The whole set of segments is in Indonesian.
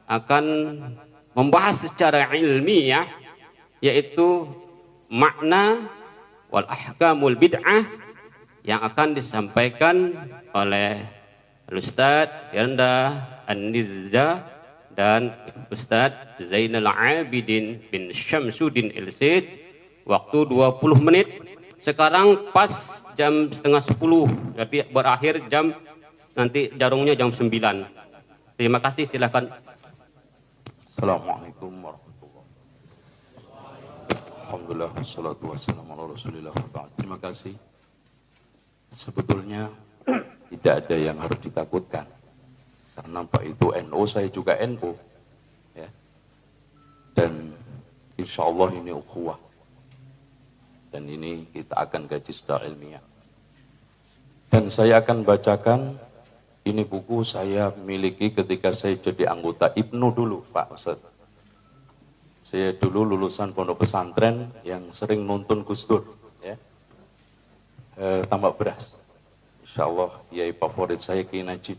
akan membahas secara ilmiah, yaitu makna wal ahkamul bid'ah yang akan disampaikan oleh Ustadz Firda An-Nizza dan Ustadz Zainal Abidin bin Syamsuddin Ilsid. Waktu 20 menit. Sekarang pas jam setengah 10, jadi berakhir jam, nanti jarungnya jam 9. Terima kasih, silakan. Assalamualaikum warahmatullahi wabarakatuh. Alhamdulillah, wassalatu wassalamu ala rasulillah. Terima kasih. Sebetulnya tidak ada yang harus ditakutkan, karena Pak itu NU, saya juga NU, ya. Dan insya Allah ini ukhuwah, dan ini kita akan kaji secara ilmiah. Dan saya akan bacakan, ini buku saya miliki ketika saya jadi anggota IPNU dulu, Pak Ustaz. Saya dulu lulusan pondok pesantren yang sering nuntun Gus Dur, ya. Tambak beras. Insya Allah, kiai favorit saya Kiai Najib.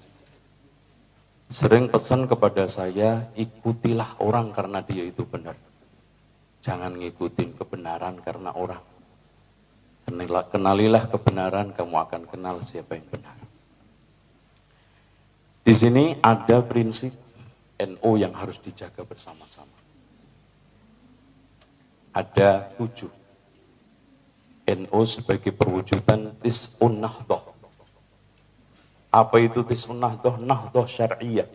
Sering pesan kepada saya, ikutilah orang karena dia itu benar. Jangan ngikutin kebenaran karena orang. Kenalilah kebenaran, kamu akan kenal siapa yang benar. Di sini ada prinsip NU yang harus dijaga bersama-sama. Ada 7. NU sebagai perwujudan Tis'un Nahdoh. Apa itu Tis'un Nahdoh? Nahdoh syar'iyah,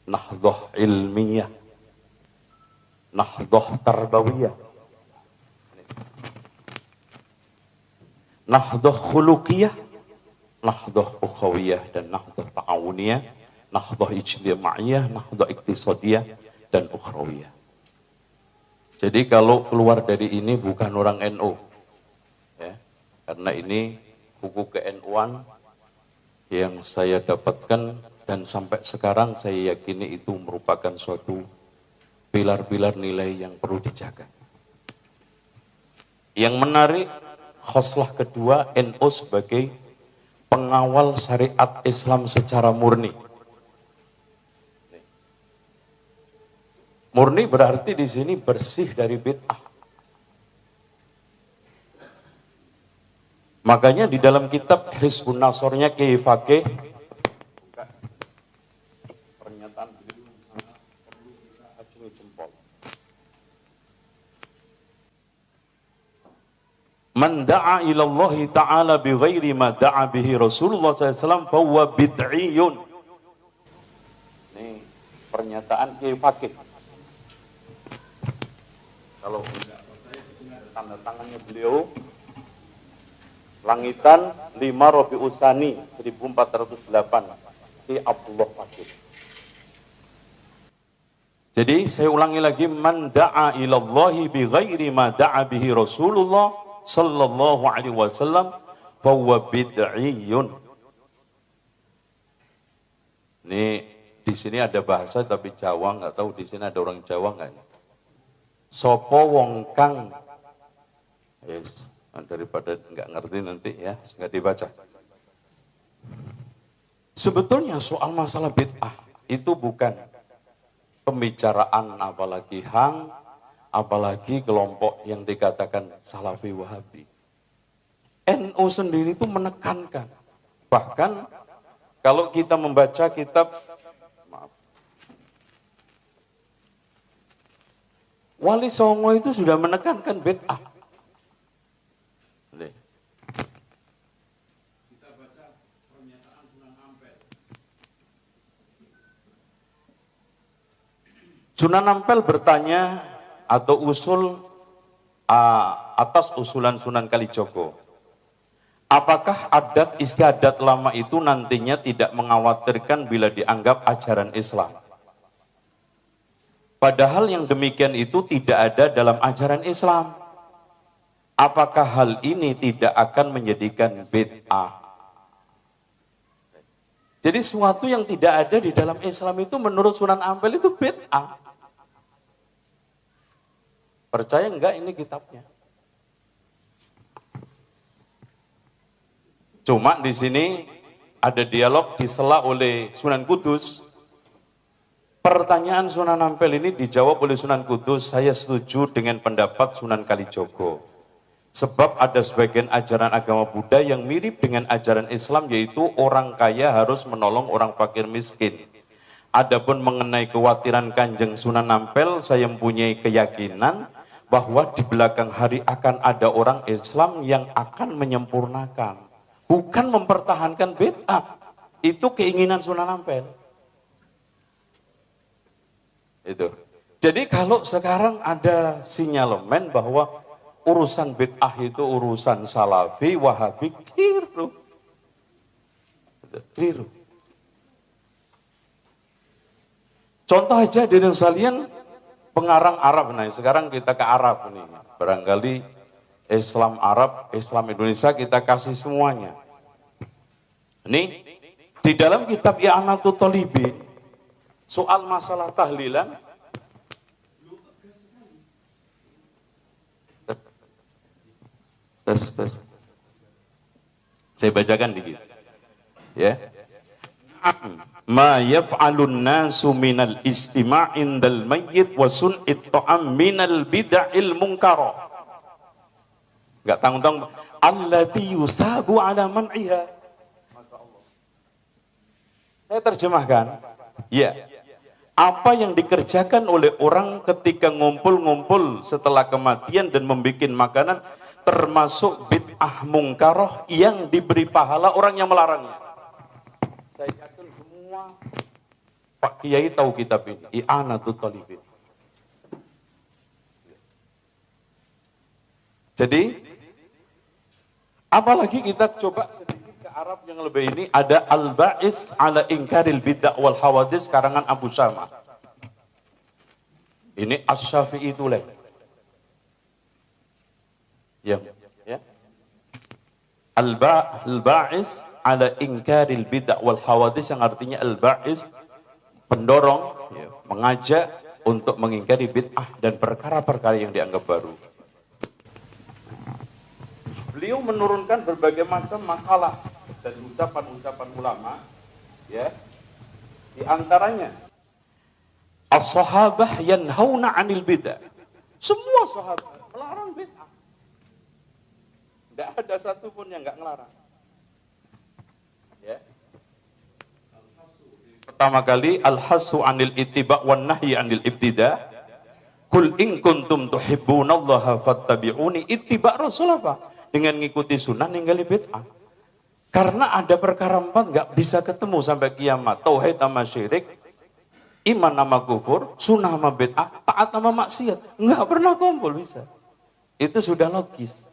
Nahdoh ilmiyah, Nahdoh tarbawiyah, Nahdoh khuluqiyah, Nahdoh ukhawiyah, dan Nahdoh ta'awuniyah, Nahdoh ijtima'iyah, Nahdoh iktisadiyah, dan ukhrawiyah. Jadi kalau keluar dari ini bukan orang NU, ya, karena ini buku ke-NU-an yang saya dapatkan, dan sampai sekarang saya yakini itu merupakan suatu pilar-pilar nilai yang perlu dijaga. Yang menarik, khoslah kedua, NU sebagai pengawal syariat Islam secara murni. Murni berarti di sini bersih dari bid'ah. Makanya di dalam kitab Hizbun Nasornya Kiai Fakih, pernyataan beliau sangat perlu kita acungi jempol. Man da'a ilallahi ta'ala bi ghairi ma da'a bihi Rasulullah SAW fahuwa bid'iyun. Ini pernyataan Kiai Fakih. Kalau enggak percaya, di sini ada tanda tangannya beliau. Langitan 5 Rabiul Tsani 1408, Ki Abdullah Fakih. Jadi saya ulangi lagi, man da'a ilallahi bi ghairi ma da'a bihi Rasulullah sallallahu alaihi wasallam fa huwa bid'iyun. Ini di sini ada bahasa tapi Jawa, nggak tahu di sini ada orang Jawa nggak? Sopo wong kang, yes, daripada nggak ngerti nanti ya, nggak dibaca. Sebetulnya soal masalah bid'ah itu bukan pembicaraan apalagi hang, apalagi kelompok yang dikatakan Salafi Wahabi. NU sendiri itu menekankan, bahkan kalau kita membaca kitab, Wali Songo itu sudah menekankan bid'ah. Kita baca pernyataan Sunan Ampel. Sunan Ampel bertanya atau usul atas usulan Sunan Kalijogo. Apakah adat istiadat lama itu nantinya tidak mengkhawatirkan bila dianggap ajaran Islam? Padahal yang demikian itu tidak ada dalam ajaran Islam. Apakah hal ini tidak akan menjadikan bid'ah? Jadi sesuatu yang tidak ada di dalam Islam itu menurut Sunan Ampel itu bid'ah. Percaya enggak ini kitabnya? Cuma di sini ada dialog disela oleh Sunan Kudus Pertanyaan Sunan Ampel ini dijawab oleh Sunan Kudus, saya setuju dengan pendapat Sunan Kalijogo. Sebab ada sebagian ajaran agama Buddha yang mirip dengan ajaran Islam, yaitu orang kaya harus menolong orang fakir miskin. Adapun mengenai kekhawatiran Kanjeng Sunan Ampel, saya mempunyai keyakinan bahwa di belakang hari akan ada orang Islam yang akan menyempurnakan, bukan mempertahankan bid'ah. Itu keinginan Sunan Ampel. Itu. Jadi kalau sekarang ada sinyalemen bahwa urusan bid'ah itu urusan salafi, wahabi, keliru. Keliru. Contoh aja dari sekalian pengarang Arab. Nah sekarang kita ke Arab nih. Barangkali Islam Arab, Islam Indonesia kita kasih semuanya. Ini di dalam kitab I'anatul Talibin, soal masalah tahlilan, tes. Saya bacakan dikit. Ya. Ma yaf'alun nasu minal istima' indal mayyit wa sun'it ta'am minal bid'il munkara. Enggak tanggung-tanggung. Allati yusabu ala man'iha. Saya terjemahkan. Ya. Apa yang dikerjakan oleh orang ketika ngumpul-ngumpul setelah kematian dan membuat makanan, termasuk bid'ah mungkaroh yang diberi pahala orang yang melarangnya. Saya yakin semua Pak Kiai tahu kitab ini, I'anatul Talibin. Jadi, apalagi kita coba sedikit ke Arab yang lebih ini, ada Al-Ba'is ala Inkaril Bid'ah wal Hawadis karangan Abu Syama. Ini Asy-Syafi'i Tulen. Ya. Al-Ba'is ala Inkaril Bid'ah wal Hawadis, yang artinya Al-Ba'is pendorong, ya, mengajak untuk mengingkari bid'ah dan perkara-perkara yang dianggap baru. Beliau menurunkan berbagai macam makalah dan ucapan-ucapan ulama, ya. Di antaranya as-sahabah yanhauna 'anil bid'ah. Semua sahabat melarang bid'ah. Tidak ada satupun yang enggak ngelarang. Ya. Pertama kali al-hasu 'anil ittiba' wan nahyi 'anil ibtida'. Kul in kuntum tuhibbunallaha fattabi'uni. Ittiba' Rasul apa? Dengan ngikuti sunnah, ninggali bid'ah. Karena ada perkara 4 nggak bisa ketemu sampai kiamat. Tauhid sama syirik, iman sama kufur, sunnah sama bid'ah, taat sama maksiat. Nggak pernah kumpul bisa. Itu sudah logis.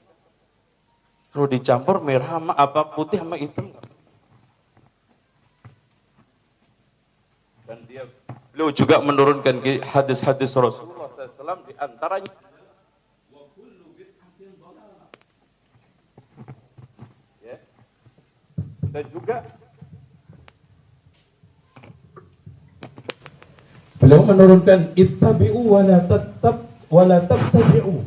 Kalau dicampur merah sama apa, putih sama hitam. Dan beliau juga menurunkan hadis-hadis Rasulullah SAW, di antaranya dan juga beliau menurunkan ittabi'u wa la tabtadi'u,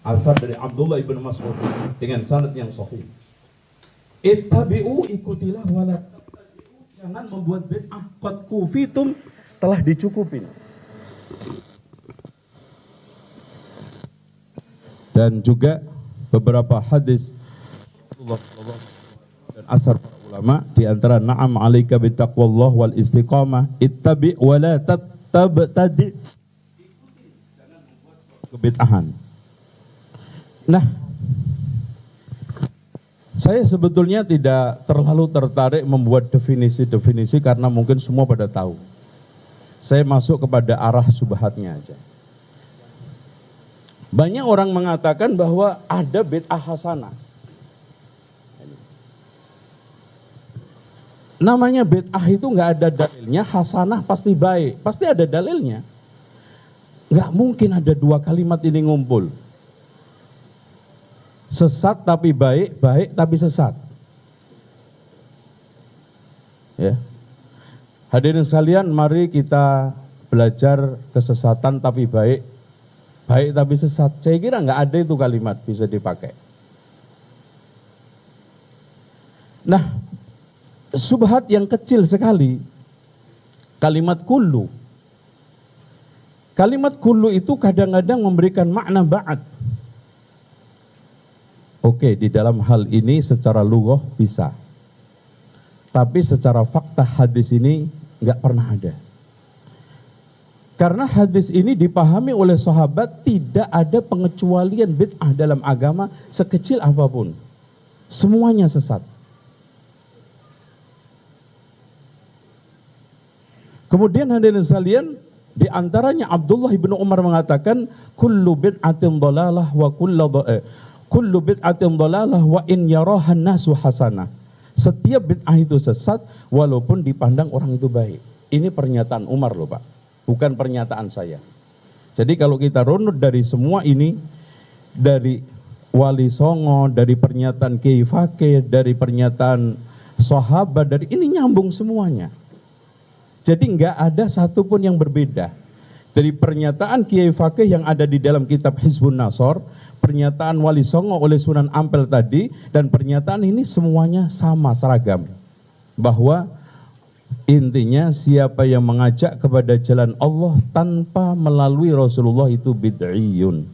asal dari Abdullah ibn Mas'ud dengan sanad yang sahih. Ittabi'u, ikutilah, wa la tabtadi'u, jangan membuat bid'ah, qad kufitum, telah dicukupin. Dan juga beberapa hadis Rasulullah dan asar para ulama, di antara na'am 'alaika bittaqwallah wal istiqamah, ittabi' wa la tabtadi', jangan membuat kebid'ahan. Nah, saya sebetulnya tidak terlalu tertarik membuat definisi-definisi karena mungkin semua pada tahu. Saya masuk kepada arah subhatnya aja. Banyak orang mengatakan bahwa ada bid'ah hasanah. Namanya bid'ah itu nggak ada dalilnya, hasanah pasti baik, pasti ada dalilnya. Nggak mungkin ada dua kalimat ini ngumpul. Sesat tapi baik, baik tapi sesat. Ya. Hadirin sekalian, mari kita belajar kesesatan tapi baik, baik tapi sesat. Saya kira nggak ada itu kalimat bisa dipakai. Nah, subhat yang kecil sekali, kalimat kullu, Kalimat kullu itu kadang-kadang memberikan makna ba'd. Oke, di dalam hal ini secara lughah bisa. Tapi secara fakta hadis ini nggak pernah ada. Karena hadis ini dipahami oleh sahabat tidak ada pengecualian bid'ah dalam agama sekecil apapun. Semuanya sesat. Kemudian hadirin sekalian, di antaranya Abdullah bin Umar mengatakan kullu bid'atin dhalalah wa kullu bid'atin dhalalah wa in yarahan nasu hasanah. Setiap bid'ah itu sesat walaupun dipandang orang itu baik. Ini pernyataan Umar loh Pak, bukan pernyataan saya. Jadi kalau kita runut dari semua ini, dari Wali Songo, dari pernyataan Kiai Fakih, dari pernyataan sahabat, dari ini nyambung semuanya. Jadi nggak ada satupun yang berbeda. Dari pernyataan Kiai Fakih yang ada di dalam kitab Hizbun Nasor, pernyataan Wali Songo oleh Sunan Ampel tadi, dan pernyataan ini semuanya sama, seragam. Bahwa intinya siapa yang mengajak kepada jalan Allah tanpa melalui Rasulullah itu bid'iyun.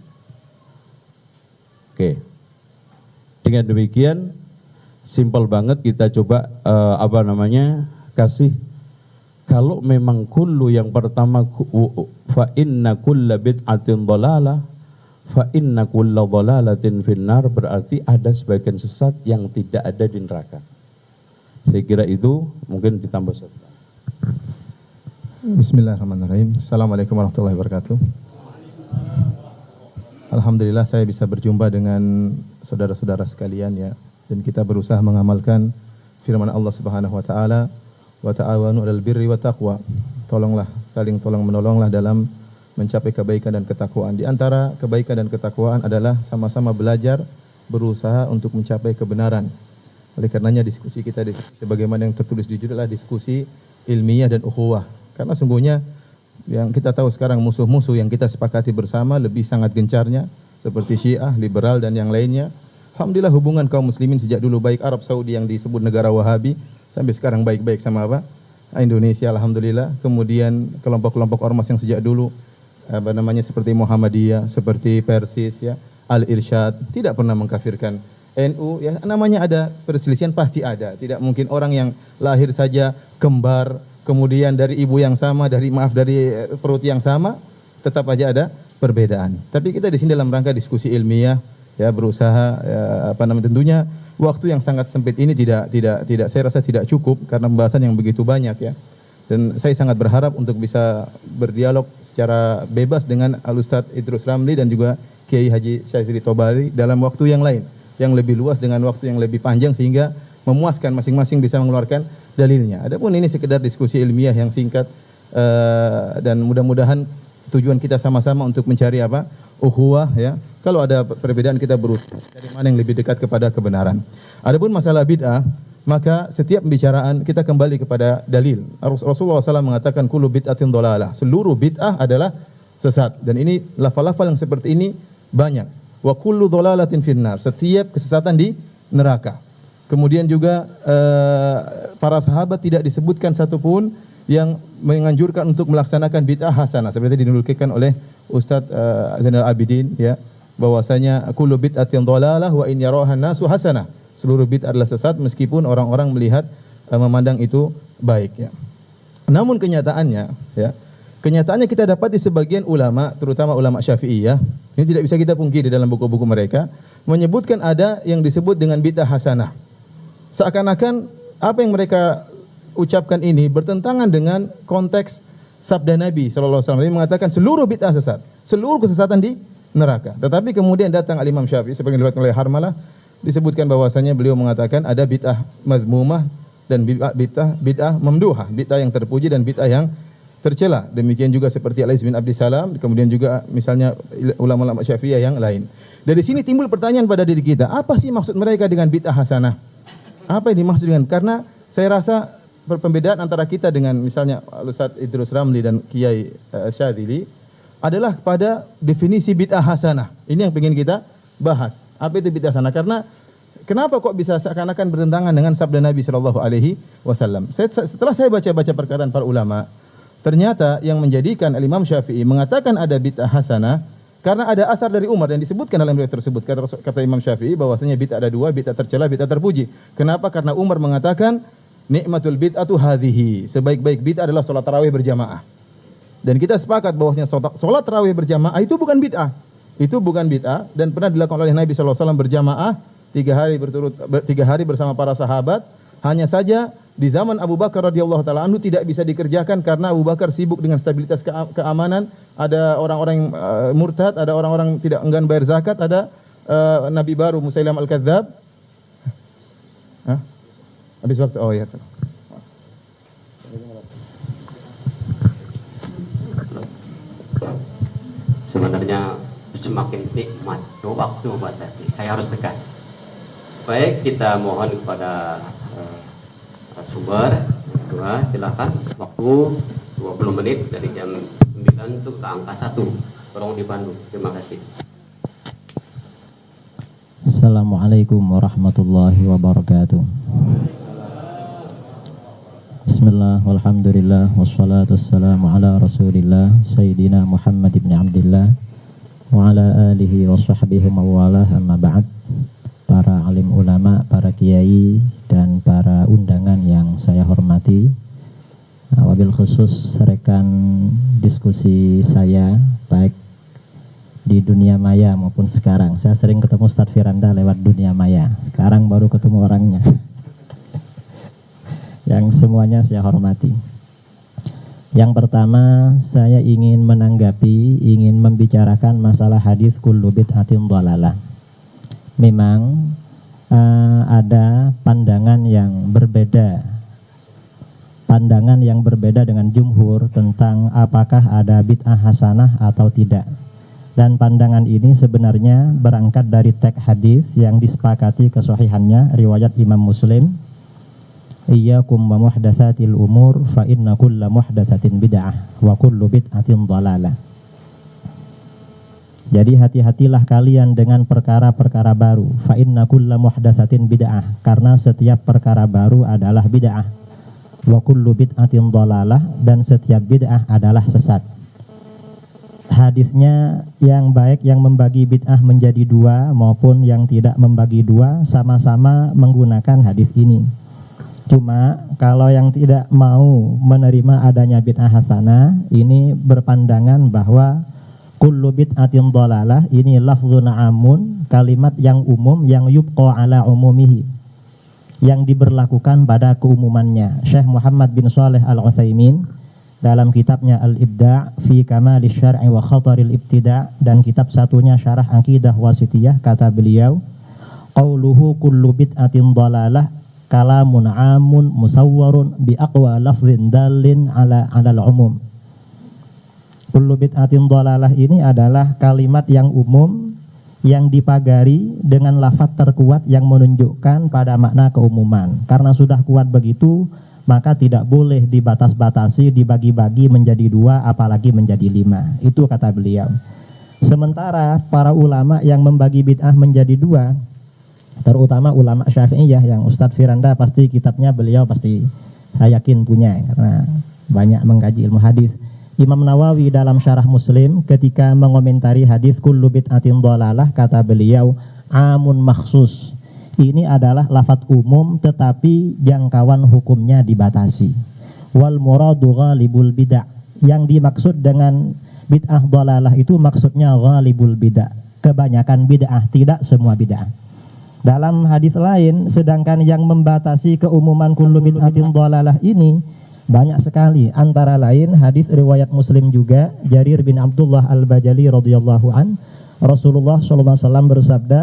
Oke. Dengan demikian, simpel banget kita coba kasih. Kalau memang kullu yang pertama fa inna kulla bid'atin dhalalah fa inna kulla dhalalatin finnar, berarti ada sebagian sesat yang tidak ada di neraka. Saya kira itu mungkin ditambah satu. Bismillahirrahmanirrahim. Assalamualaikum warahmatullahi wabarakatuh. Alhamdulillah saya bisa berjumpa dengan saudara-saudara sekalian ya, dan kita berusaha mengamalkan firman Allah Subhanahu wa taala, wa ta'awanu 'alal birri wa taqwa. Tolonglah, saling tolong menolonglah dalam mencapai kebaikan dan ketakwaan. Di antara kebaikan dan ketakwaan adalah sama-sama belajar, berusaha untuk mencapai kebenaran. Oleh karenanya diskusi kita sebagaimana yang tertulis di judul adalah diskusi ilmiah dan ukhuwah. Karena sungguhnya yang kita tahu sekarang musuh-musuh yang kita sepakati bersama lebih sangat gencarnya, seperti Syiah, liberal dan yang lainnya. Alhamdulillah hubungan kaum muslimin sejak dulu baik Arab Saudi yang disebut negara Wahabi sampai sekarang baik-baik sama apa? Indonesia, alhamdulillah. Kemudian kelompok-kelompok ormas yang sejak dulu seperti Muhammadiyah, seperti Persis ya, Al-Irsyad tidak pernah mengkafirkan NU ya. Namanya ada perselisihan pasti ada. Tidak mungkin orang yang lahir saja kembar, kemudian dari ibu yang sama, dari perut yang sama, tetap aja ada perbedaan. Tapi kita di sini dalam rangka diskusi ilmiah ya, berusaha tentunya waktu yang sangat sempit ini tidak saya rasa tidak cukup karena pembahasan yang begitu banyak ya. Dan saya sangat berharap untuk bisa berdialog secara bebas dengan Al-Ustadz Idrus Ramli dan juga Kiai Haji Syazili Tobari dalam waktu yang lain, yang lebih luas dengan waktu yang lebih panjang sehingga memuaskan masing-masing bisa mengeluarkan dalilnya. Adapun ini sekedar diskusi ilmiah yang singkat dan mudah-mudahan tujuan kita sama-sama untuk mencari ukhuwah ya. Kalau ada perbedaan kita berusaha dari mana yang lebih dekat kepada kebenaran. Adapun masalah bid'ah, maka setiap pembicaraan kita kembali kepada dalil. Rasulullah SAW mengatakan kullu bid'atin dhalalah. Seluruh bid'ah adalah sesat. Dan ini lafal-lafal yang seperti ini banyak. Wa kullu dhalalatin finnar. Setiap kesesatan di neraka. Kemudian juga para sahabat tidak disebutkan satupun yang menganjurkan untuk melaksanakan bid'ah hasanah seperti dinukilkan oleh Ustadz Zainal Abidin ya, bahwasanya kullu bid'atin dhalalah wa in yarahan nasu hasanah. Seluruh bid'ah adalah sesat meskipun orang-orang melihat memandang itu baik ya. Namun kenyataannya kita dapat di sebagian ulama, terutama ulama Syafi'iyah, ini tidak bisa kita pungkiri dalam buku-buku mereka, menyebutkan ada yang disebut dengan bid'ah hasanah. Seakan-akan apa yang mereka ucapkan ini bertentangan dengan konteks sabda Nabi sallallahu alaihi wasallam. Dia mengatakan seluruh bid'ah sesat, seluruh kesesatan di neraka. Tetapi kemudian datang Al-Imam Syafi'i sebagai diriwayatkan oleh Harmalah, disebutkan bahwasanya beliau mengatakan ada bid'ah mazmumah dan bid'ah mamduhah, bid'ah yang terpuji dan bid'ah yang tercela. Demikian juga seperti Al-Iz bin Abdissalam, kemudian juga misalnya ulama-ulama Syafi'iyah yang lain. Dari sini timbul pertanyaan pada diri kita, apa sih maksud mereka dengan bid'ah hasanah? Apa yang dimaksud dengan? Karena saya rasa perbedaan antara kita dengan misalnya Al-Ustadz Idrus Ramli dan Kiai Syadzili adalah pada definisi bid'ah hasanah. Ini yang ingin kita bahas. Apa itu bid'ah hasanah? Karena kenapa kok bisa seakan-akan bertentangan dengan sabda Nabi sallallahu alaihi wasallam? Setelah saya baca-baca perkataan para ulama, Ternyata yang menjadikan Imam Syafi'i mengatakan ada bid'ah hasanah karena ada asar dari Umar yang disebutkan dalam riwayat tersebut. Kata Imam Syafi'i bahwasanya bid'ah ada dua, bid'ah tercela, bid'ah terpuji. Kenapa? Karena Umar mengatakan nikmatul bid'atu hadhihi. Sebaik-baik bid'ah adalah salat tarawih berjamaah. Dan kita sepakat bahwasanya salat tarawih berjamaah itu bukan bid'ah. Itu bukan bid'ah dan pernah dilakukan oleh Nabi SAW berjamaah 3 hari bersama para sahabat. Hanya saja di zaman Abu Bakar radhiyallahu taala anhu tidak bisa dikerjakan karena Abu Bakar sibuk dengan stabilitas keamanan. Ada orang-orang murtad, ada orang-orang tidak enggan bayar zakat, ada nabi baru Musailam al-Kadzdzab. Habis waktu. Oh ya. Sebenarnya semakin nikmat waktu batasi. Saya harus tegas. Baik, kita mohon kepada sumber kedua, silakan waktu 20 menit dari jam 9 untuk ke angka 1. Tolong dibantu. Terima kasih. Assalamualaikum warahmatullahi wabarakatuh. Bismillah, walhamdulillah, wassalatu wassalamu ala rasulillah Sayyidina Muhammad ibn Abdillah wa ala alihi wa sahbihi mawalah, amma ba'd. Para alim ulama, para kiai, dan para undangan yang saya hormati, wabil khusus rekan diskusi saya baik di dunia maya maupun sekarang. Saya sering ketemu Ustadz Firanda lewat dunia maya, sekarang baru ketemu orangnya. Yang semuanya saya hormati. Yang pertama, saya ingin menanggapi, ingin membicarakan masalah hadis kullu bid'atin dhalalah. Memang ada pandangan yang berbeda. Pandangan yang berbeda dengan jumhur tentang apakah ada bid'ah hasanah atau tidak. Dan pandangan ini sebenarnya berangkat dari teks hadis yang disepakati kesahihannya riwayat Imam Muslim. Iyyakum wa muhdatsatil umur fa inna kulla muhdatsatin bid'ah wa kullu bid'atin dhalalah. Jadi hati-hatilah kalian dengan perkara-perkara baru. Fa inna kulla muhdatsatin bid'ah, karena setiap perkara baru adalah bid'ah. Wa kullu bid'atin dhalalah, dan setiap bid'ah adalah sesat. Hadisnya yang baik yang membagi bid'ah menjadi dua maupun yang tidak membagi dua sama-sama menggunakan hadis ini. Cuma kalau yang tidak mau menerima adanya bid'ah hasanah ini berpandangan bahwa kullu bid'atin dhalalah ini lafzun amun, kalimat yang umum yang yubqa ala umumihi, yang diberlakukan pada keumumannya. Syekh Muhammad bin Shalih Al-Utsaimin dalam kitabnya Al-Ibda' fi Kamalis Syar'i wa Khataril Ibtida' dan kitab satunya Syarah Aqidah Wasithiyah, kata beliau, qauluhu kullu bid'atin dhalalah kalamun amun musawwarun bi aqwa lafzin dalin ala al-umum. Kullu bid'atin dhalalah ini adalah kalimat yang umum yang dipagari dengan lafaz terkuat yang menunjukkan pada makna keumuman. Karena sudah kuat begitu, maka tidak boleh dibatas-batasi, dibagi-bagi menjadi dua, apalagi menjadi 5. Itu kata beliau. Sementara para ulama yang membagi bid'ah menjadi dua, terutama ulama Syafi'iyah yang Ustadz Firanda pasti kitabnya beliau pasti saya yakin punya, karena banyak mengkaji ilmu hadis. Imam Nawawi dalam Syarah Muslim ketika mengomentari hadis kullu bid'atin dhalalah, kata beliau amun makhsus. Ini adalah lafaz umum tetapi jangkauan hukumnya dibatasi. Wal muradu ghalibul bid'ah. Yang dimaksud dengan bid'ah dhalalah itu maksudnya ghalibul bid'ah, kebanyakan bid'ah, tidak semua bid'ah. Dalam hadis lain, sedangkan yang membatasi keumuman kullu bid'atin dhalalah ini banyak sekali. Antara lain hadis riwayat Muslim juga, Jarir bin Abdullah Al-Bajali radhiyallahu an, Rasulullah sallallahu alaihi wasallam bersabda,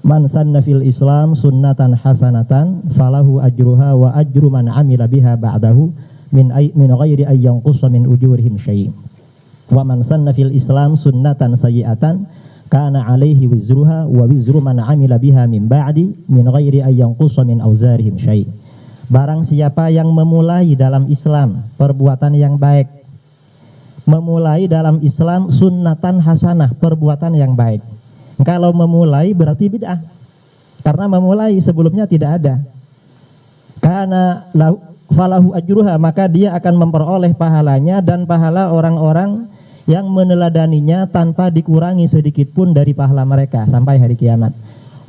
"Man sanna fil Islam sunnatan hasanatan falahu ajruha wa ajru man amila biha ba'dahu min ghairi ay yanqussa min ujurihim syai'. Wa man sanna fil Islam sunnatan sayyi'atan kana alaihi wizruha wa wizru man amila biha min ba'di min ghairi ay yanqussa min auzarihim syai'." Barang siapa yang memulai dalam Islam perbuatan yang baik, memulai dalam Islam sunnatan hasanah, perbuatan yang baik. Kalau memulai berarti bid'ah, karena memulai sebelumnya tidak ada. Karena falahu ajruha, maka dia akan memperoleh pahalanya dan pahala orang-orang yang meneladaninya tanpa dikurangi sedikit pun dari pahala mereka sampai hari kiamat.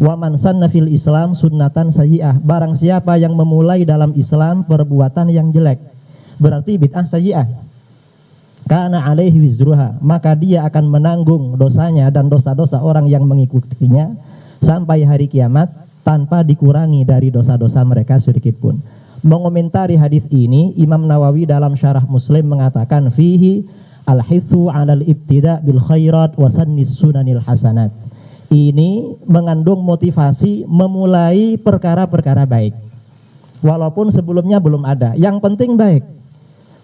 Wa man sanna fil Islam sunnatan sayyi'ah, barang siapa yang memulai dalam Islam perbuatan yang jelek, berarti bid'ah sayyi'ah, kana alaihi wizruha, maka dia akan menanggung dosanya dan dosa-dosa orang yang mengikutinya sampai hari kiamat tanpa dikurangi dari dosa-dosa mereka sedikit pun. Mengomentari hadis ini, Imam Nawawi dalam Syarah Muslim mengatakan fihi al-hithu 'alal ibtida' bil khairat wa sannis sunanil hasanat. Ini mengandung motivasi memulai perkara-perkara baik, walaupun sebelumnya belum ada. Yang penting baik.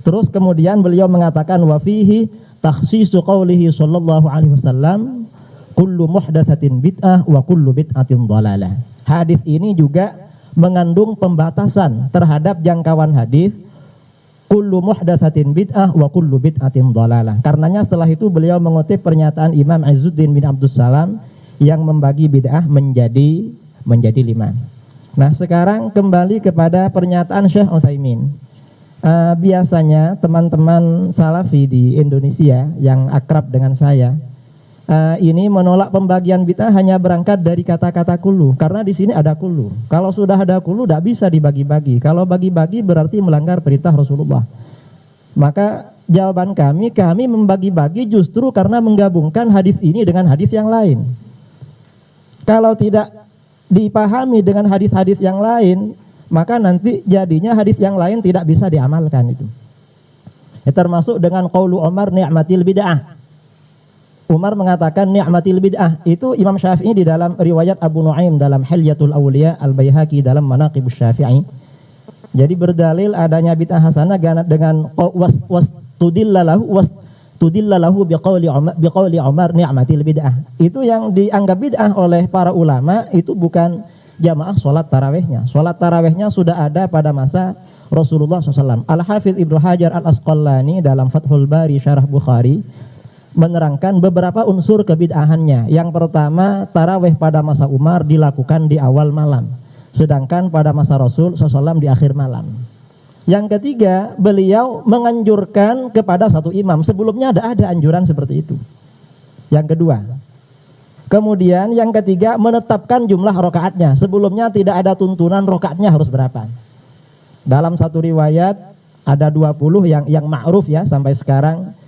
Terus kemudian beliau mengatakan wa fihi takhsisu qaulihi sallallahu alaihi wasallam kullu muhdatsatin bid'ah wa kullu bid'atin dhalalah. Hadis ini juga mengandung pembatasan terhadap jangkauan hadis kullu muhdatsatin bid'ah wa kullu bid'atin dhalalah. Karenanya setelah itu beliau mengutip pernyataan Imam Izzuddin bin Abdus Salam yang membagi bid'ah menjadi 5. Nah, sekarang kembali kepada pernyataan Syekh Utsaimin. Biasanya teman-teman salafi di Indonesia yang akrab dengan saya ini menolak pembagian bid'ah hanya berangkat dari kata-kata kullu, karena di sini ada kullu. Kalau sudah ada kullu tidak bisa dibagi-bagi. Kalau bagi-bagi berarti melanggar perintah Rasulullah. Maka jawaban kami membagi-bagi justru karena menggabungkan hadis ini dengan hadis yang lain. Kalau tidak dipahami dengan hadis-hadis yang lain, maka nanti jadinya hadis yang lain tidak bisa diamalkan itu. Termasuk dengan qaulu Umar ni'matil bid'ah. Umar mengatakan ni'matil bid'ah. Itu Imam Syafi'i di dalam riwayat Abu Nuaim dalam Hilyatul Awliya, Al-Baihaqi dalam Manaqibus Syafi'i. Jadi berdalil adanya bid'ah hasanah dengan tudillahu biqauli Umar ni'matil bid'ah. Itu yang dianggap bid'ah oleh para ulama itu bukan jamaah sholat tarawihnya. Sholat tarawihnya sudah ada pada masa Rasulullah SAW. Al-Hafidh Ibnu Hajar Al-Asqalani dalam Fathul Bari Syarah Bukhari menerangkan beberapa unsur kebid'ahannya. Yang pertama, tarawih pada masa Umar dilakukan di awal malam, sedangkan pada masa Rasul SAW di akhir malam. Yang ketiga, beliau menganjurkan kepada satu imam. Sebelumnya ada anjuran seperti itu. Yang kedua, kemudian yang ketiga, menetapkan jumlah rokaatnya. Sebelumnya tidak ada tuntunan rokaatnya harus berapa. Dalam satu riwayat ada 20 yang ma'ruf ya sampai sekarang.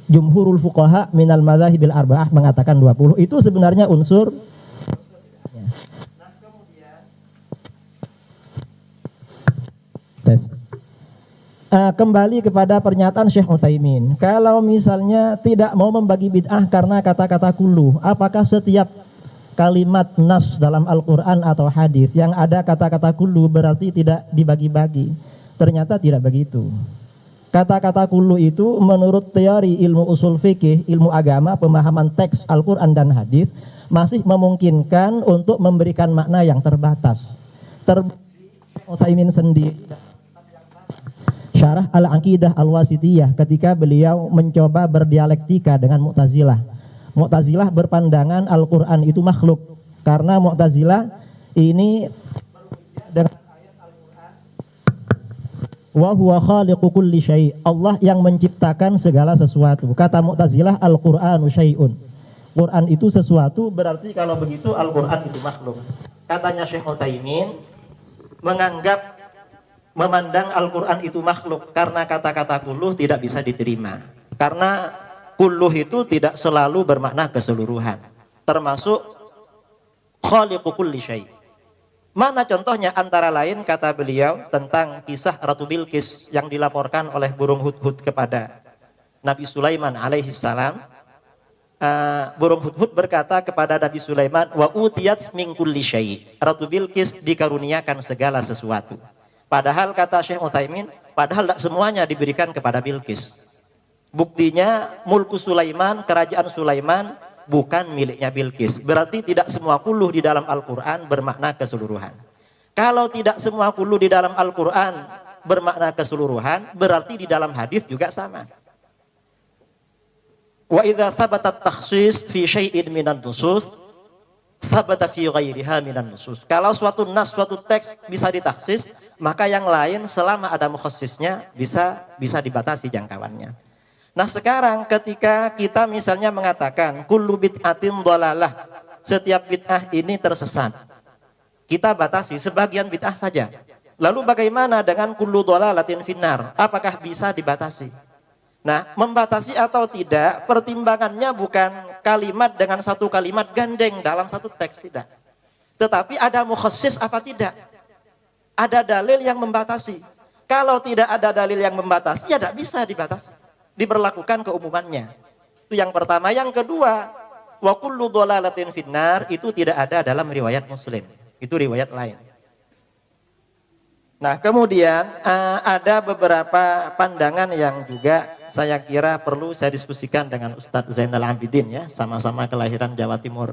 Jumhurul fuqaha minal madzahibil arba'ah mengatakan 20. Itu sebenarnya unsur. Nah, kemudian kembali kepada pernyataan Syekh Utsaimin. Kalau misalnya tidak mau membagi bid'ah karena kata-kata kullu, apakah setiap kalimat nas dalam Al-Quran atau hadis yang ada kata-kata kullu berarti tidak dibagi-bagi? Ternyata tidak begitu. Kata-kata kullu itu menurut teori ilmu usul fikih, ilmu agama, pemahaman teks Al-Quran dan hadis masih memungkinkan untuk memberikan makna yang terbatas. Terbukti Utsaimin sendiri Syarah Al-Aqidah Al-Wasitiyah ketika beliau mencoba berdialektika dengan Mu'tazilah. Mu'tazilah berpandangan Al-Quran itu makhluk, karena Mu'tazilah ini dengan ayat Al-Quran wa huwa khaliqu kulli syai', Allah yang menciptakan segala sesuatu. Kata Mu'tazilah Al-Qur'anu syai'un, Quran itu sesuatu, berarti kalau begitu Al-Quran itu makhluk. Katanya Syekh Utsaimin memandang Al-Quran itu makhluk karena kata-kata kulluh tidak bisa diterima. Karena kulluh itu tidak selalu bermakna keseluruhan, termasuk khaliqu kulli syai'. Mana contohnya? Antara lain kata beliau tentang kisah Ratu Bilqis yang dilaporkan oleh burung hudhud kepada Nabi Sulaiman alaihi salam. Burung hudhud berkata kepada Nabi Sulaiman, wa utiyat min kulli syai'. Ratu Bilqis dikaruniakan segala sesuatu. Padahal kata Syekh Utsaimin, padahal tidak semuanya diberikan kepada Bilqis. Buktinya mulku Sulaiman, kerajaan Sulaiman bukan miliknya Bilqis. Berarti tidak semua kulluh di dalam Al-Quran bermakna keseluruhan. Kalau tidak semua kulluh di dalam Al-Quran bermakna keseluruhan, berarti di dalam hadis juga sama. Wa idza thabatat takhsis fi syai'in minan nusus thabata fi ghairiha minan nusus. Kalau suatu nas, suatu teks bisa ditaksis, maka yang lain selama ada mukhassisnya bisa dibatasi jangkauannya. Nah sekarang ketika kita misalnya mengatakan kullu bid'atin dhalalah, setiap bid'ah ini tersesat, kita batasi sebagian bid'ah saja. Lalu bagaimana dengan kullu dhalalatin finnar? Apakah bisa dibatasi? Nah, membatasi atau tidak, pertimbangannya bukan kalimat dengan satu kalimat gandeng dalam satu teks, tidak. Tetapi ada mukhassis apa tidak? Ada dalil yang membatasi. Kalau tidak ada dalil yang membatasi, ya tidak bisa dibatasi. Diberlakukan keumumannya. Itu yang pertama. Yang kedua, wa kullu dhalalatin finnar, itu tidak ada dalam riwayat Muslim. Itu riwayat lain. Nah, kemudian ada beberapa pandangan yang juga saya kira perlu saya diskusikan dengan Ustadz Zainal Abidin ya, sama-sama kelahiran Jawa Timur.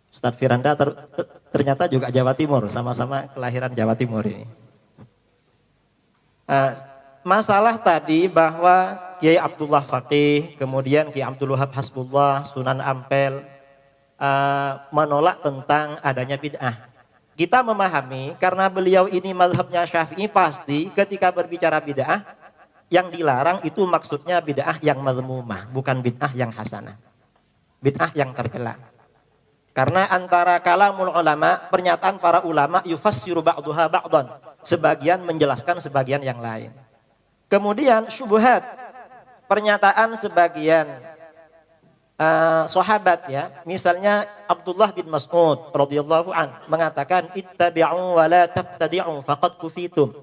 Ustadz Firanda ternyata juga Jawa Timur, sama-sama kelahiran Jawa Timur ini. Masalah tadi bahwa Kiai Abdullah Faqih, kemudian Kiai Abdul Wahab Hasbullah, Sunan Ampel menolak tentang adanya bid'ah. Kita memahami karena beliau ini mazhabnya Syafi'i, pasti ketika berbicara bid'ah yang dilarang itu maksudnya bid'ah yang mazmumah, bukan bid'ah yang hasanah. Bid'ah yang tercela. Karena antara kalamul ulama, pernyataan para ulama yufassiru ba'duha ba'dan, sebagian menjelaskan sebagian yang lain. Kemudian syubhat, pernyataan sebagian sahabat ya, misalnya Abdullah bin Mas'ud radhiyallahu an mengatakan ittabi'u wa la tabtadi'u faqad kufitum.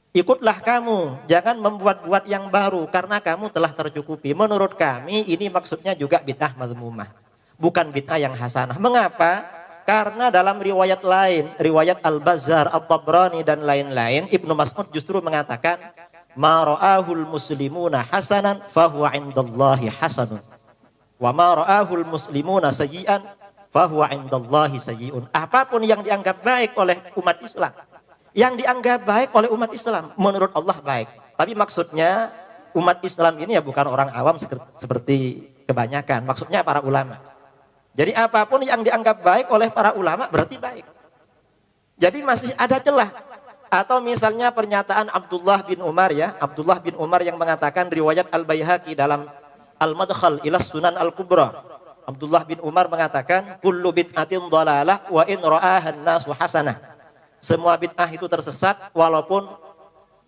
Ikutlah kamu, jangan membuat-buat yang baru karena kamu telah tercukupi. Menurut kami ini maksudnya juga bid'ah mazmumah, bukan bid'ah yang hasanah. Mengapa? Karena dalam riwayat lain, riwayat Al-Bazzar, At-Tabrani dan lain-lain, Ibnu Mas'ud justru mengatakan ma ra'ahul muslimuna hasanan fahuwa 'indallahi hasanun. Wa ma ra'ahul muslimuna sayyi'an fahuwa 'indallahi sayyi'un. Apapun yang dianggap baik oleh umat Islam, yang dianggap baik oleh umat Islam, menurut Allah baik. Tapi maksudnya umat Islam ini ya bukan orang awam seperti kebanyakan. Maksudnya para ulama. Jadi apapun yang dianggap baik oleh para ulama berarti baik. Jadi masih ada celah. Atau misalnya pernyataan Abdullah bin Umar ya, Abdullah bin Umar yang mengatakan riwayat Al-Baihaqi dalam Al-Madkhal ila Sunan Al-Kubra. Abdullah bin Umar mengatakan kullu bid'atin dhalalah wa in ra'ahan nasu hasanah. Semua bid'ah itu tersesat walaupun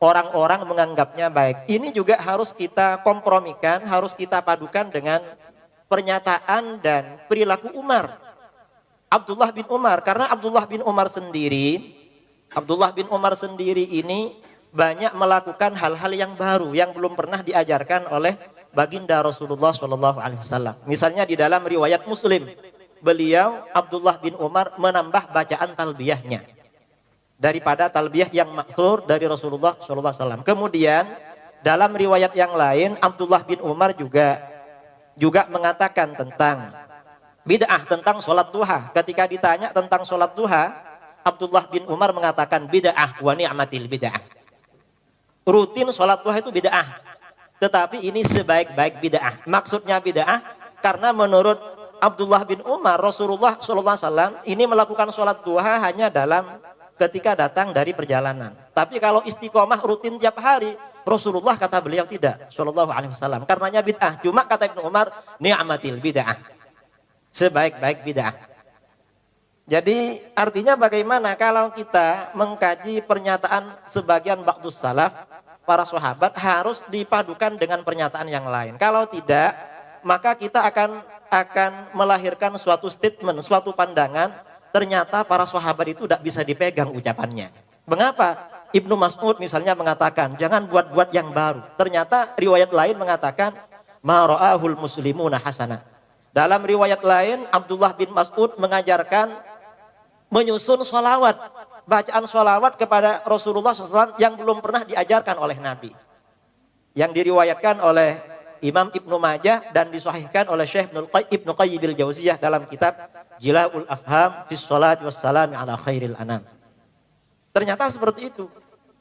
orang-orang menganggapnya baik. Ini juga harus kita kompromikan, harus kita padukan dengan pernyataan dan perilaku Umar. Abdullah bin Umar, karena Abdullah bin Umar sendiri ini banyak melakukan hal-hal yang baru yang belum pernah diajarkan oleh baginda Rasulullah SAW. Misalnya di dalam riwayat Muslim, beliau Abdullah bin Umar menambah bacaan talbiyahnya daripada talbiyah yang maksur dari Rasulullah SAW. Kemudian dalam riwayat yang lain, Abdullah bin Umar juga mengatakan tentang bid'ah, tentang sholat duha. Ketika ditanya tentang sholat duha, Abdullah bin Umar mengatakan bid'ah wa ni'matil bid'ah. Rutin sholat duha itu bid'ah. Tetapi ini sebaik-baik bid'ah. Maksudnya bid'ah karena menurut Abdullah bin Umar, Rasulullah SAW ini melakukan sholat duha hanya dalam ketika datang dari perjalanan. Tapi kalau istiqomah rutin tiap hari, Rasulullah kata beliau tidak, Shallallahu Alaihi Wasallam. Karenanya bid'ah. Cuma kata Ibnu Umar, ni'matil bid'ah. Sebaik-baik bid'ah. Jadi artinya bagaimana kalau kita mengkaji pernyataan sebagian ba'dus salaf, para sahabat, harus dipadukan dengan pernyataan yang lain. Kalau tidak, maka kita akan melahirkan suatu statement, suatu pandangan, ternyata para sahabat itu tidak bisa dipegang ucapannya. Mengapa? Ibnu Mas'ud misalnya mengatakan, jangan buat-buat yang baru. Ternyata riwayat lain mengatakan, ma ra'ahul muslimuna hasanah. Dalam riwayat lain, Abdullah bin Mas'ud mengajarkan menyusun sholawat, bacaan sholawat kepada Rasulullah SAW yang belum pernah diajarkan oleh Nabi. Yang diriwayatkan oleh Imam Ibnu Majah dan disahihkan oleh Syekh Ibnu Qayyim al-Jauziyah dalam kitab Jila'ul Afham fi Sholati Wassalami ala Khairil Anam. Ternyata seperti itu.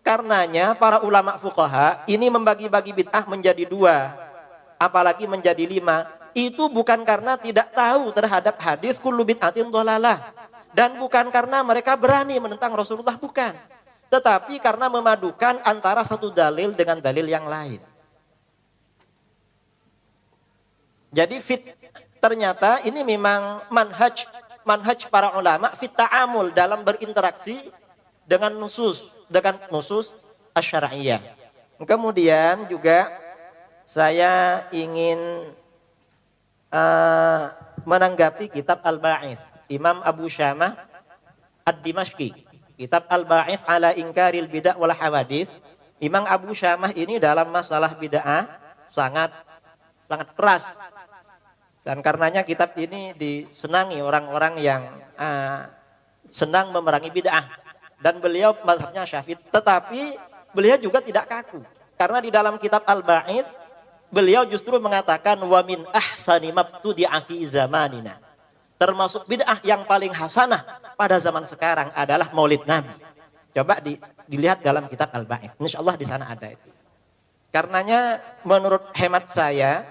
Karenanya para ulama fuqaha ini membagi-bagi bid'ah menjadi 2, apalagi menjadi 5. itu bukan karena tidak tahu terhadap hadis kullu bid'atin dhalalah, dan bukan karena mereka berani menentang Rasulullah, bukan. Tetapi karena memadukan antara satu dalil dengan dalil yang lain. Jadi ternyata ini memang manhaj para ulama fit ta'amul, dalam berinteraksi dengan nusus asy-syar'iyyah. Kemudian juga saya ingin menanggapi kitab Al-Ba'its Imam Abu Syamah Ad-Dimashqi, kitab Al-Ba'its ala Inkaril Bid'ah wal Hawadits. Imam Abu Syamah ini dalam masalah bid'ah sangat keras, dan karenanya kitab ini disenangi orang-orang yang senang memerangi bid'ah. Dan beliau mazhabnya Syafi'i, tetapi beliau juga tidak kaku, karena di dalam kitab Al-Ba'its beliau justru mengatakan wa min ahsani mabtudi'a fi zamanina, termasuk bid'ah yang paling hasanah pada zaman sekarang adalah Maulid Nabi. Coba dilihat dalam kitab Al-Ba'its, insyaallah di sana ada itu. Karenanya menurut hemat saya,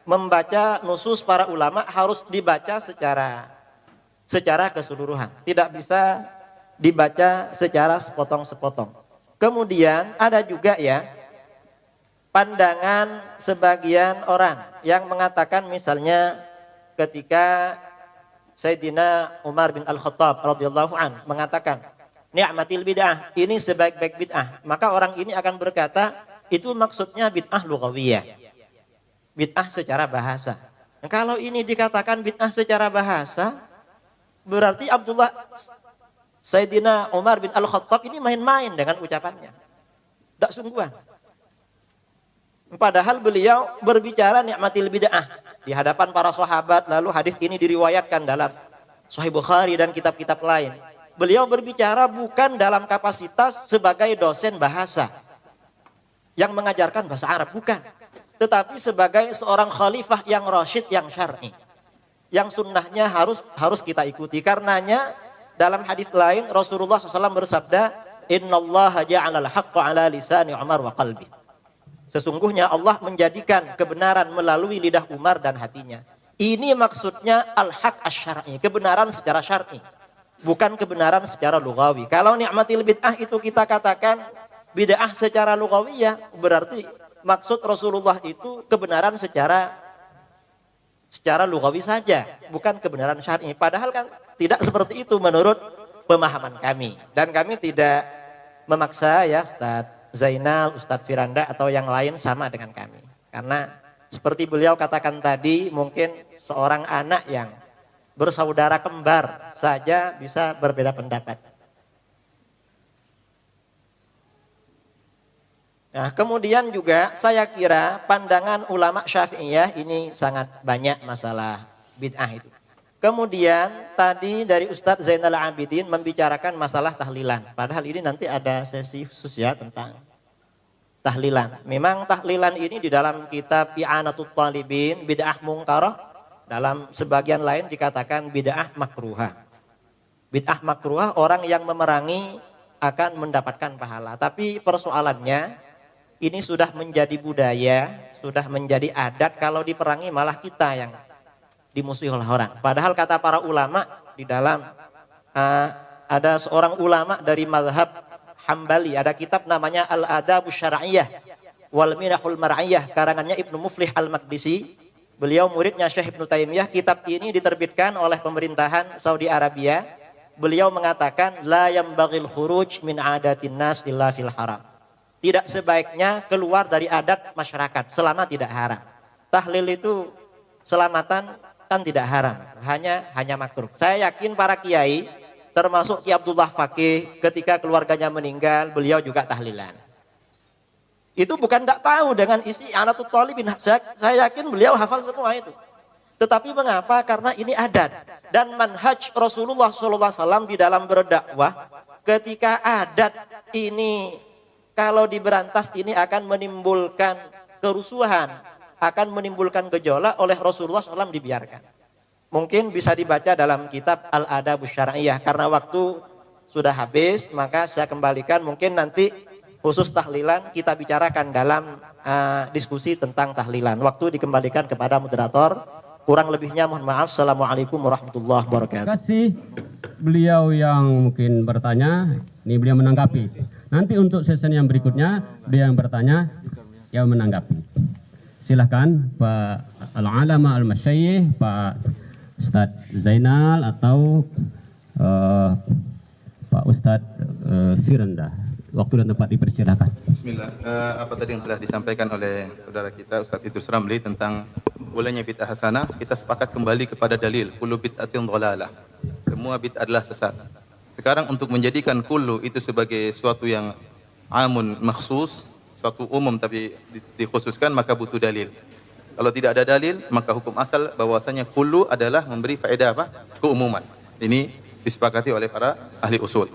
membaca nusus para ulama harus dibaca secara keseluruhan, tidak bisa dibaca secara sepotong-sepotong. Kemudian ada juga ya pandangan sebagian orang yang mengatakan, misalnya ketika Sayyidina Umar bin Al-Khattab radhiyallahu an mengatakan ni'matil bid'ah, ini sebaik-baik bid'ah, maka orang ini akan berkata itu maksudnya bid'ah lughawiyah, bid'ah secara bahasa. Nah, kalau ini dikatakan bid'ah secara bahasa, berarti Sayyidina Umar bin Al-Khattab ini main-main dengan ucapannya, tidak sungguhan. Padahal beliau berbicara ni'matil bid'ah di hadapan para sahabat, lalu hadis ini diriwayatkan dalam Sahih Bukhari dan kitab-kitab lain. Beliau berbicara bukan dalam kapasitas sebagai dosen bahasa yang mengajarkan bahasa Arab, bukan. Tetapi sebagai seorang khalifah yang rasyid, yang syar'i, yang sunnahnya harus kita ikuti. Karenanya dalam hadis lain Rasulullah SAW bersabda, innallaha ja'alal haqqa ala lisani Umar wa qalbi. Sesungguhnya Allah menjadikan kebenaran melalui lidah Umar dan hatinya. Ini maksudnya al-haq asy-syar'i, kebenaran secara syar'i, bukan kebenaran secara lughawi. Kalau ni'matil bid'ah itu kita katakan bid'ah secara lughawiyah, berarti maksud Rasulullah itu kebenaran secara lughawi saja, bukan kebenaran syar'i. Padahal kan tidak seperti itu menurut pemahaman kami. Dan kami tidak memaksa ya Ustadz Zainal, Ustadz Firanda atau yang lain sama dengan kami. Karena seperti beliau katakan tadi, mungkin seorang anak yang bersaudara kembar saja bisa berbeda pendapat. Nah, kemudian juga saya kira pandangan ulama Syafi'iyah ini sangat banyak masalah bid'ah itu. Kemudian tadi dari Ustadz Zainal Abidin membicarakan masalah tahlilan. Padahal ini nanti ada sesi khusus ya tentang tahlilan. Memang tahlilan ini di dalam kitab I'anatul Talibin bid'ah mungkarah, dalam sebagian lain dikatakan bid'ah makruhah. Bid'ah makruhah orang yang memerangi akan mendapatkan pahala. Tapi persoalannya ini sudah menjadi budaya, sudah menjadi adat, kalau diperangi malah kita yang dimusuhi oleh orang. Padahal kata para ulama di dalam ada seorang ulama dari mazhab Hambali, ada kitab namanya Al-Adabus Syar'iyyah wal Minahul Mar'iyah, karangannya Ibnu Muflih Al-Maqdisi. Beliau muridnya Syekh Ibnu Taimiyah. Kitab ini diterbitkan oleh pemerintahan Saudi Arabia. Beliau mengatakan la yambaghil khuruj min adatin nas illa fil haram. Tidak sebaiknya keluar dari adat masyarakat selama tidak haram. Tahlil itu selamatan kan tidak haram, hanya makruh. Saya yakin para kiai termasuk Ki Abdullah Fakih ketika keluarganya meninggal, beliau juga tahlilan. Itu bukan tidak tahu dengan isi I'anatul Talibin. Saya yakin beliau hafal semua itu. Tetapi mengapa? Karena ini adat dan manhaj Rasulullah SAW di dalam berdakwah. Ketika adat ini kalau diberantas ini akan menimbulkan kerusuhan, akan menimbulkan gejolak, oleh Rasulullah SAW dibiarkan. Mungkin bisa dibaca dalam kitab Al-Adabus Syar'iyyah. Karena waktu sudah habis, maka saya kembalikan. Mungkin nanti khusus tahlilan kita bicarakan dalam diskusi tentang tahlilan. Waktu dikembalikan kepada moderator. Kurang lebihnya mohon maaf. Assalamualaikum warahmatullahi wabarakatuh. Terima kasih beliau yang mungkin bertanya, ini beliau menanggapi. Nanti untuk sesi yang berikutnya, beliau yang bertanya, yang menanggapi. Silahkan Pak Al-Alama Al-Masyayikh, Pak Ustadz Zainal atau Pak Ustadz Firanda. Waktu dan tempat dipersilakan. Bismillah. Apa tadi yang telah disampaikan oleh saudara kita Ustadz Idrus Ramli tentang bolehnya bid'ah hasanah, kita sepakat kembali kepada dalil kullu bid'atin dhalalah. Semua bid'ah adalah sesat. Sekarang untuk menjadikan kullu itu sebagai suatu yang amun makhsus, suatu umum tapi dikhususkan, maka butuh dalil. Kalau tidak ada dalil, maka hukum asal bahwasanya kullu adalah memberi faedah apa? Keumuman. Ini disepakati oleh para ahli usul.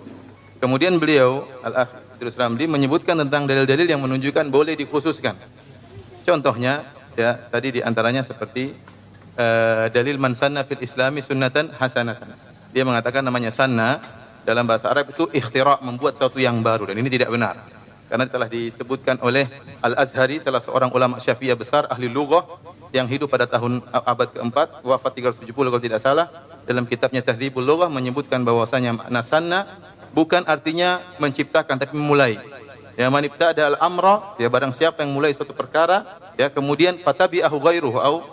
Kemudian beliau Al-Akh Idrus Ramli menyebutkan tentang dalil-dalil yang menunjukkan boleh dikhususkan. Contohnya, ya tadi diantaranya seperti dalil man sanna fil islami sunnatan hasanatan. Dia mengatakan namanya sanna dalam bahasa Arab itu ikhtira', membuat sesuatu yang baru, dan ini tidak benar. Karena telah disebutkan oleh Al-Azhari, salah seorang ulama Syafi'iyah besar, ahli lughah yang hidup pada tahun abad keempat, wafat 370 kalau tidak salah, dalam kitabnya Tahdzibul Lughah menyebutkan bahwasanya makna sanna bukan artinya menciptakan tapi memulai. Ya, man ibtada al-amra, ya barang siapa yang mulai suatu perkara, ya kemudian fatabi'ahu ghairuhu au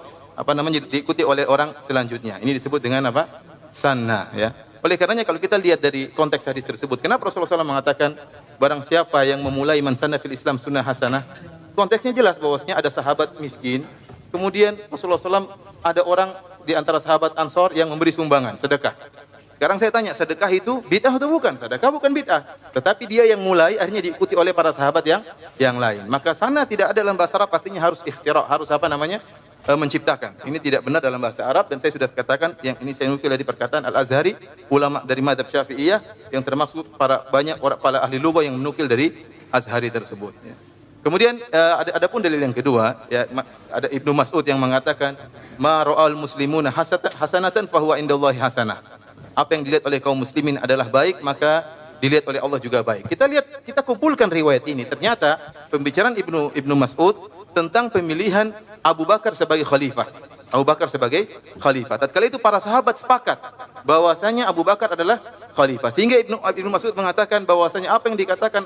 diikuti oleh orang selanjutnya. Ini disebut dengan apa? Sanna, ya. Oleh karenanya kalau kita lihat dari konteks hadis tersebut, kenapa Rasulullah SAW mengatakan barang siapa yang memulai man sanna fil Islam sunnah hasanah? Konteksnya jelas bahwasanya ada sahabat miskin, kemudian Rasulullah SAW ada orang di antara sahabat Ansor yang memberi sumbangan, sedekah. Sekarang saya tanya, sedekah itu bid'ah atau bukan? Sedekah bukan bid'ah. Tetapi dia yang mulai, akhirnya diikuti oleh para sahabat yang lain. Maka sana tidak ada dalam bahasa Arab, artinya harus ikhtira', harus apa namanya? Menciptakan. Ini tidak benar dalam bahasa Arab, dan saya sudah katakan, yang ini saya nukil dari perkataan Al-Azhari, ulama dari madhab Syafi'iyah, yang termasuk banyak orang para ahli lughah yang menukil dari Azhari tersebut. Ya. Kemudian ada pun dalil yang kedua, ya, ada Ibnu Mas'ud yang mengatakan, ma ra'al muslimuna hasanatan fahuwa indallahi hasanah. Apa yang dilihat oleh kaum muslimin adalah baik, maka dilihat oleh Allah juga baik. Kita kumpulkan riwayat ini. Ternyata pembicaraan Ibnu Mas'ud tentang pemilihan Abu Bakar sebagai khalifah. Abu Bakar sebagai khalifah. Tatkala itu para sahabat sepakat bahwasanya Abu Bakar adalah khalifah. Sehingga Ibnu Mas'ud mengatakan bahwasanya apa yang dikatakan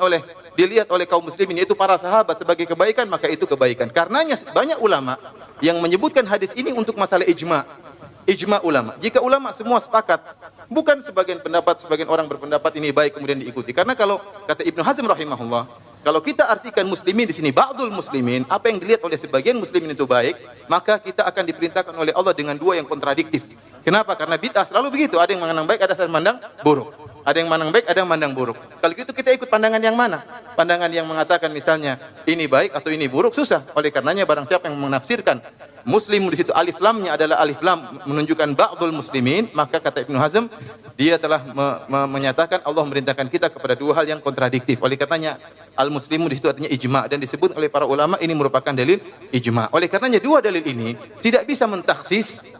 dilihat oleh kaum muslimin yaitu para sahabat sebagai kebaikan, maka itu kebaikan. Karenanya banyak ulama yang menyebutkan hadis ini untuk masalah ijma. Ijma ulama. Jika ulama semua sepakat, bukan sebagian orang berpendapat ini baik kemudian diikuti. Karena kalau kata Ibnu Hazm rahimahullah, kalau kita artikan muslimin di sini ba'dul muslimin, apa yang dilihat oleh sebagian muslimin itu baik, maka kita akan diperintahkan oleh Allah dengan dua yang kontradiktif. Kenapa? Karena bid'ah selalu begitu, ada yang memandang baik, ada yang memandang buruk. Ada yang memandang baik, ada yang memandang buruk. Kalau gitu kita ikut pandangan yang mana? Pandangan yang mengatakan misalnya ini baik atau ini buruk, susah. Oleh karenanya barang siapa yang menafsirkan muslim di situ alif lamnya adalah alif lam menunjukkan ba'dul muslimin, maka kata Ibnu Hazm dia telah menyatakan Allah memerintahkan kita kepada dua hal yang kontradiktif. Oleh karenanya al muslimu di situ artinya ijma, dan disebut oleh para ulama ini merupakan dalil ijma. Oleh karenanya dua dalil ini tidak bisa mentaksis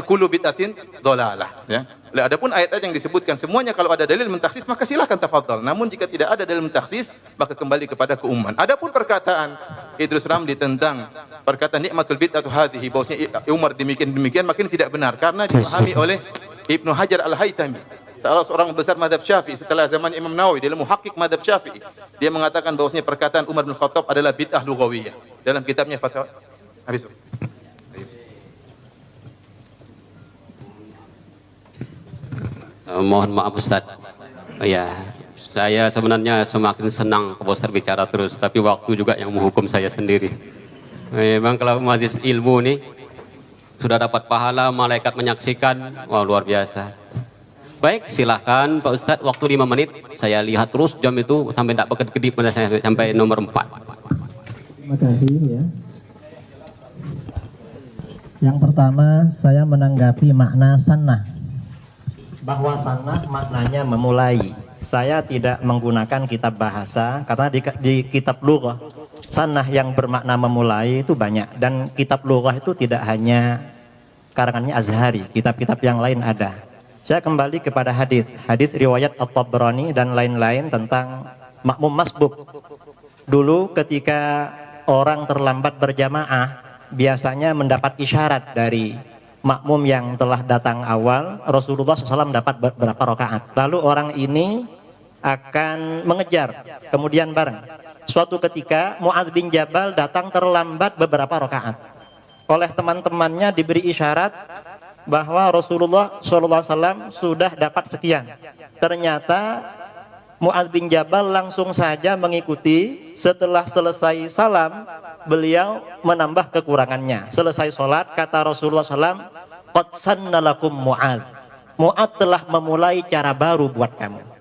kullu bid'atin dhalalah, ya. Adapun ayat-ayat yang disebutkan semuanya kalau ada dalil mentaksis maka silakan tafadhal. Namun jika tidak ada dalil mentaksis maka kembali kepada keumuman. Adapun perkataan Idrus Ramli tentang perkataan nikmatul bid'atu hadhihi, bahwasanya Umar demikian makin tidak benar karena dipahami oleh Ibnu Hajar Al-Haytami, salah seorang besar mazhab Syafi'i setelah zaman Imam Nawawi, dalam muhakkik mazhab Syafi'i. Dia mengatakan bahwasanya perkataan Umar bin Khattab adalah bid'ah lughawiyah dalam kitabnya Fatwa. Habis. Mohon maaf Ustaz. Ya, saya sebenarnya semakin senang Pak Ustaz bicara terus, tapi waktu juga yang menghukum saya sendiri. Memang kalau majlis ilmu nih sudah dapat pahala, malaikat menyaksikan, wah luar biasa. Baik, silakan Pak Ustaz, waktu 5 menit. Saya lihat terus jam itu sampai tidak berkedip sampai nomor 4. Terima kasih ya. Yang pertama saya menanggapi makna sanah. Bahwa sanah maknanya memulai. Saya tidak menggunakan kitab bahasa karena di kitab lughah sanah yang bermakna memulai itu banyak, dan kitab lughah itu tidak hanya karangannya Azhari, kitab-kitab yang lain ada. Saya kembali kepada hadis riwayat At-Tabrani dan lain-lain tentang makmum masbuk. Dulu ketika orang terlambat berjamaah biasanya mendapat isyarat dari makmum yang telah datang awal. Rasulullah SAW dapat berapa rakaat. Lalu orang ini akan mengejar, kemudian bareng. Suatu ketika Mu'adz bin Jabal datang terlambat beberapa rakaat. Oleh teman-temannya diberi isyarat bahwa Rasulullah SAW sudah dapat sekian. Ternyata Mu'adz bin Jabal langsung saja mengikuti. Setelah selesai salam, beliau menambah kekurangannya. Selesai sholat, kata Rasulullah SAW, qad sanna lakum Mu'adz. Mu'adz telah memulai cara baru buat kamu.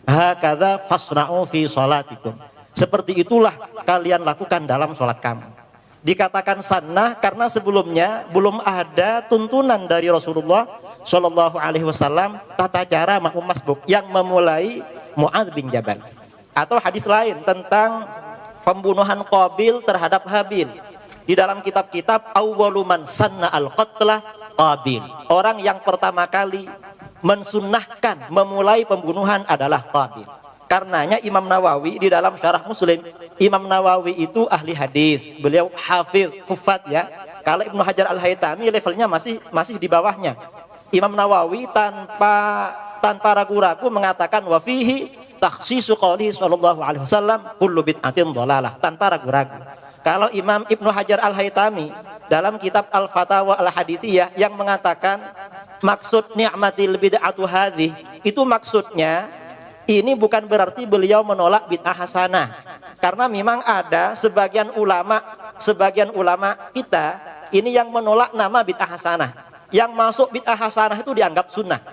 Hakadza fasra'u fi sholatikum. Seperti itulah kalian lakukan dalam sholat kamu. Dikatakan sunnah karena sebelumnya belum ada tuntunan dari Rasulullah Shallallahu Alaihi Wasallam tata cara makmum masbuk yang memulai Mu'adz bin Jabal. Atau hadis lain tentang pembunuhan Qabil terhadap Habil. Di dalam kitab-kitab awwalu man sanna al-qatla Qabil. Orang yang pertama kali mensunnahkan memulai pembunuhan adalah Qabil. Karenanya Imam Nawawi di dalam Syarah Muslim, Imam Nawawi itu ahli hadis, beliau hafiz, hufat ya. Kalau Ibnu Hajar Al-Haytami levelnya masih di bawahnya. Imam Nawawi tanpa ragu-ragu mengatakan wa fihi takhsisu qouli sallallahu alaihi wasallam kullu bid'atin dhalalah, tanpa ragu-ragu. Kalau Imam Ibnu Hajar Al-Haytami dalam kitab Al-Fatawa Al-Hadithiyah yang mengatakan maksud ni'matil bid'atu hadhi, itu maksudnya ini bukan berarti beliau menolak bid'ah hasanah. Karena memang ada sebagian ulama kita ini yang menolak nama bid'ah hasanah. Yang masuk bid'ah hasanah itu dianggap sunnah.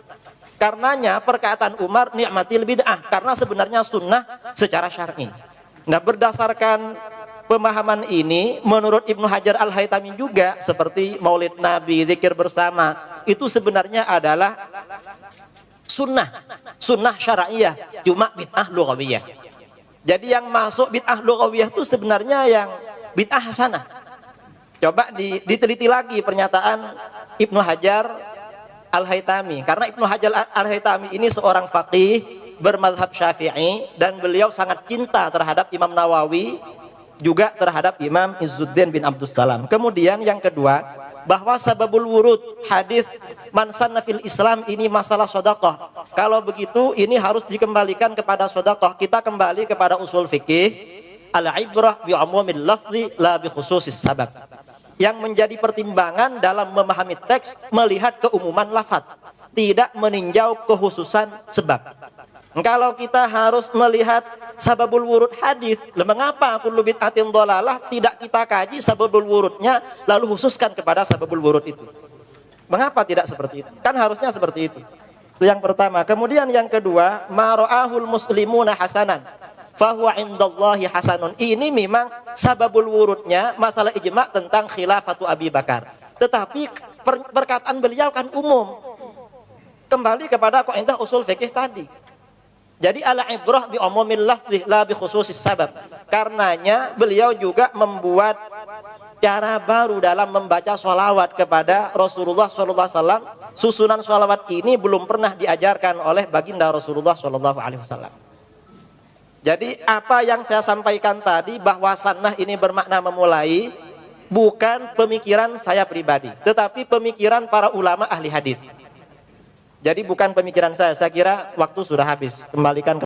Karenanya perkataan Umar ni'matil bid'ah, karena sebenarnya sunnah secara syar'i. Nah, berdasarkan pemahaman ini menurut Ibnu Hajar Al-Haytami juga seperti Maulid Nabi, zikir bersama, itu sebenarnya adalah sunnah syar'iyah, cuma bid'ah lughawiyah. Jadi yang masuk bid'ah lughawiyah itu sebenarnya yang bid'ah hasanah. Coba diteliti lagi pernyataan Ibnu Hajar Al-Haytami, karena Ibnu Hajar Al-Haytami ini seorang faqih bermadzhab Syafi'i dan beliau sangat cinta terhadap Imam Nawawi, juga terhadap Imam Izzuddin bin Abdus Salam. Kemudian yang kedua, bahwa sababul wurud hadis man sanna fil Islam ini masalah sedekah. Kalau begitu ini harus dikembalikan kepada sedekah. Kita kembali kepada usul fikih, al-ibrah bi umumil lafzi la bi khususis sabab. Yang menjadi pertimbangan dalam memahami teks melihat keumuman lafaz, tidak meninjau kekhususan sebab. Kalau kita harus melihat sababul wurud hadis, mengapa kullu bid'atin dhalalah tidak kita kaji sababul wurudnya lalu khususkan kepada sababul wurud itu? Mengapa tidak seperti itu? Kan harusnya seperti itu. Itu yang pertama. Kemudian yang kedua, ma ra'ahul muslimuna hasanan fahuwa indallahi hasanun. Ini memang sababul wurudnya masalah ijma' tentang khilafatu Abi Bakar. Tetapi perkataan beliau kan umum. Kembali kepada kaidah usul fikih tadi. Jadi ala ibrah bi umumil lafzi la bi khususis sabab. Karenanya beliau juga membuat cara baru dalam membaca sholawat kepada Rasulullah SAW. Susunan sholawat ini belum pernah diajarkan oleh baginda Rasulullah SAW. Jadi apa yang saya sampaikan tadi bahwa sunnah ini bermakna memulai, bukan pemikiran saya pribadi, tetapi pemikiran para ulama ahli hadis. Jadi bukan pemikiran saya kira waktu sudah habis. Kembalikan ke